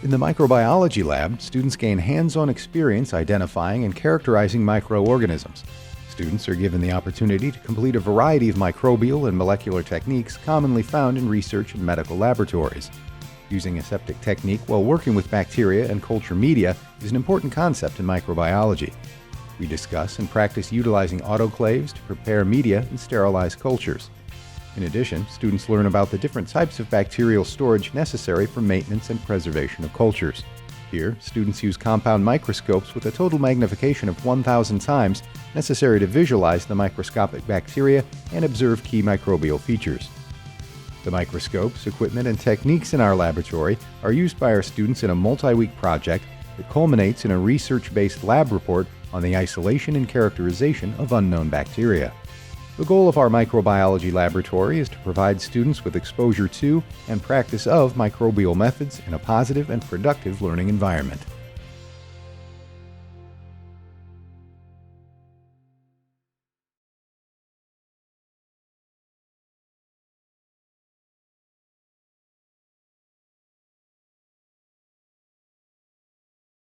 In the Microbiology Lab, students gain hands-on experience identifying and characterizing microorganisms. Students are given the opportunity to complete a variety of microbial and molecular techniques commonly found in research and medical laboratories. Using aseptic technique while working with bacteria and culture media is an important concept in microbiology. We discuss and practice utilizing autoclaves to prepare media and sterilize cultures. In addition, students learn about the different types of bacterial storage necessary for maintenance and preservation of cultures. Here, students use compound microscopes with a total magnification of 1,000 times necessary to visualize the microscopic bacteria and observe key microbial features. The microscopes, equipment, and techniques in our laboratory are used by our students in a multi-week project that culminates in a research-based lab report on the isolation and characterization of unknown bacteria. The goal of our microbiology laboratory is to provide students with exposure to and practice of microbial methods in a positive and productive learning environment.